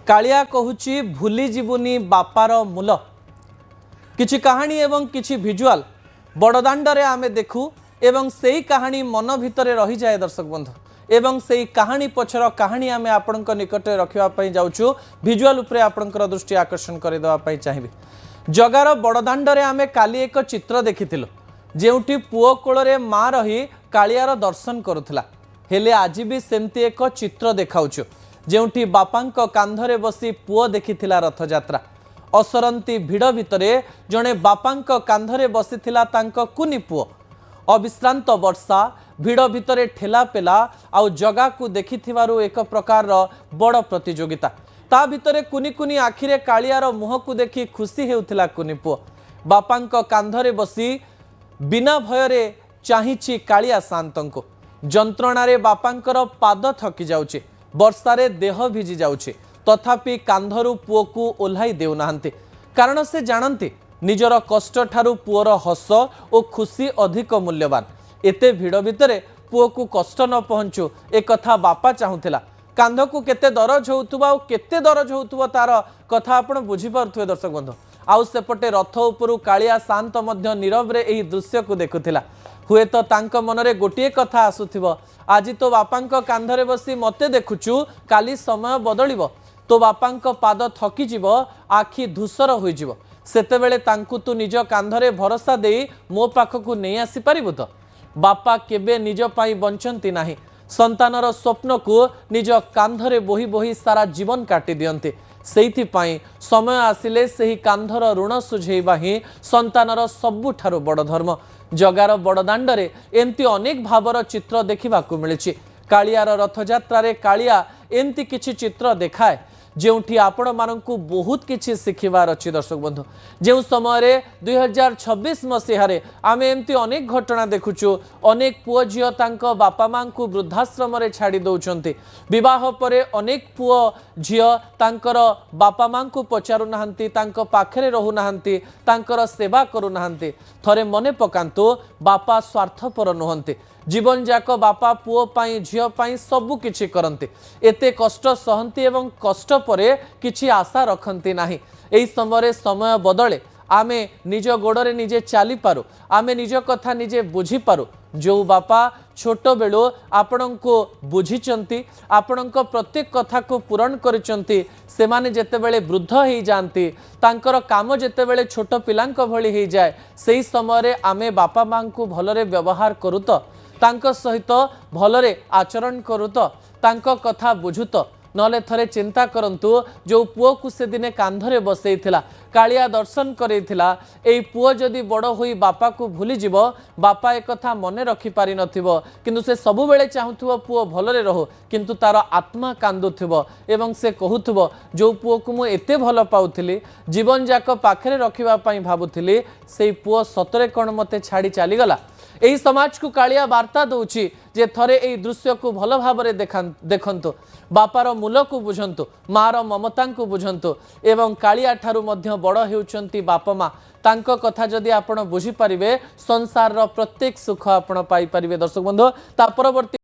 कालिया कहूची भूली जीवनी बापार मूल किछि कहानी एवं किछि भिजुआल बड़दाण्डरे आमे देखू एवं सेई कहानी मन भितरे रही जाए दर्शक बंधु एवं सेई कहानी पछर कहानी आमे आपणक निकटे रखिबा पई जाउछु भिजुआल उपरे आपणकर दृष्टि आकर्षण करि देबा पई चाहिबे। जगार बड़दाण्डरे आमे काली एक चित्र देखिथिलु जेउठी पुओ कोଳରେ मां रही कालियार दर्शन करुथला हेले आज भी सेमती एक चित्र देखाउछु जेउठी बापांक कांधरे बसी पुओ देखिथिला रथयात्रा असरंती भिड़ भितरे जणे बापांक कांधरे बसीथिला तांक कुनी पुओ अविश्रांत वर्षा भिड़ भितरे ठेला पेला आउ जगा को देखिथिवारु एक प्रकार बड़ प्रतियोगिता ता भितरे कुनी कुनी आखिरे कालियार मुह को देखि खुशी हेउथिला कुनी पुओ बापांक कांधरे बसी बिना भयरे चाहिछि कालिया शांतंको जंत्रणारे बापांकर पाद थकी जाउछि वर्षारे देह भिजी जाउछि तथापि कांधरु पुओ को ओल्हाई देउनाहांती कारण से जानती निजर कष्ट ठारू पुओर हस और खुशी अधिक मूल्यवान एते भिड़ भितरे पुओ को कष्ट न पहुंचू एक कथा बापा चाहूला कांध को केते दरज होउतुबा और केते दरज होउतुबा तार कथा आपण बुझी पारुथुवे दर्शक बंधु आउ सेपटे रथ उपरु कालिया शांत मध्य नीरव रे एही दृश्य को देखुथिला हुए तो तांक मनरे गोटिए कथा आसुथिबो आज तो बापांक कांधरे बसी मते देखुचु काली समय बदलिबो तो बापांक पाद थकी जीवो आखि धूसर होई जीवो सेतेबेले तांकु तू निज कांधरे भरोसा देई मो पाखकु नै आसी परिबो तो बापा केबे निज पाई बंचंती नाही संतानर स्वप्न को निज कांधरे बोही बोही सारा जीवन काटी दियंते सेइथि पाई समय आसिले सेही कांधर ऋण सुझेइबा ही संतानर सबुठारु बड़ धर्म जगार बड़दाण्डरे एमती अनेक भावर चित्र देखिबा को मिलिछि कालियार रथयात्रा रे कालिया एमती किछि चित्र देखाए जेउठी आपण माननकु बहुत किछि सिखिबार अछि दर्शक बंधु जेउ समय रे 2026 मसीहारे आमे एमती अनेक घटना देखुछु अनेक पुओ झियो तांको बापा मां को वृद्धाश्रम रे छाड़ी दउचंती विवाह परे अनेक पुओ झियो तांकर बापा मां को पचारु नाहंती तांको पाखरे रहु नाहंती तांकर सेवा करू नाहंती थरे मने पकांतु बापा स्वार्थपर नहंती जीवन जाक बापा पुओ पाई झियो पाई सबु किछि करंती एते कष्ट सहंती एवं कष्ट परे किछि आशा रखंती नाही एई समय बदले आमे निज गोड़े निजे चली पारू आमे निज कथा निजे बुझी पारू जो बापा छोट बेलू आपण को बुझीचंती आपण प्रत्येक कथा को पूरण करिचंती सेमाने जेतेबेले वृद्ध हो जाती तांकर काम जेतेबेले छोट पिलांक भली हो जाए सेही समय आमे बापा मां को भलरे व्यवहार करू तो तांको सहित भलरे आचरण करू तो तांको कथा बुझु तो नले थरे चिंता करंतु जो पुओ को से दिने कांधरे बसैथिला कालिया दर्शन करैथिला एई पुओ जदि बड़ होई बापा को भूली जीवो बापा एक कथा मने रखि पारि नथिबो किंतु से सबु बेले चाहुथुबो पुओ भलरे रहो किंतु तार आत्मा कांदुथुबो एवं से कहूथुबो जो पुओ को मु एते भल पाउथिली जीवन जाक पाखरे रखिबा पई भाबुथिली सेई पुओ सतरे कोन मते छाड़ी चली गला एही समाज को कालिया वार्ता दउछि जे थरे एही दृश्य को भल भाबरे देखंतु बापार मूल को बुझंतु मार ममता को बुझंतु एवं कालिया ठारू मध्य बड़ हेउचंती बापा मां तांको कथा जदि आपण बुझी परिबे संसार रो प्रत्येक सुख आपण पाई परिबे दर्शक बंधु ता परवर्ती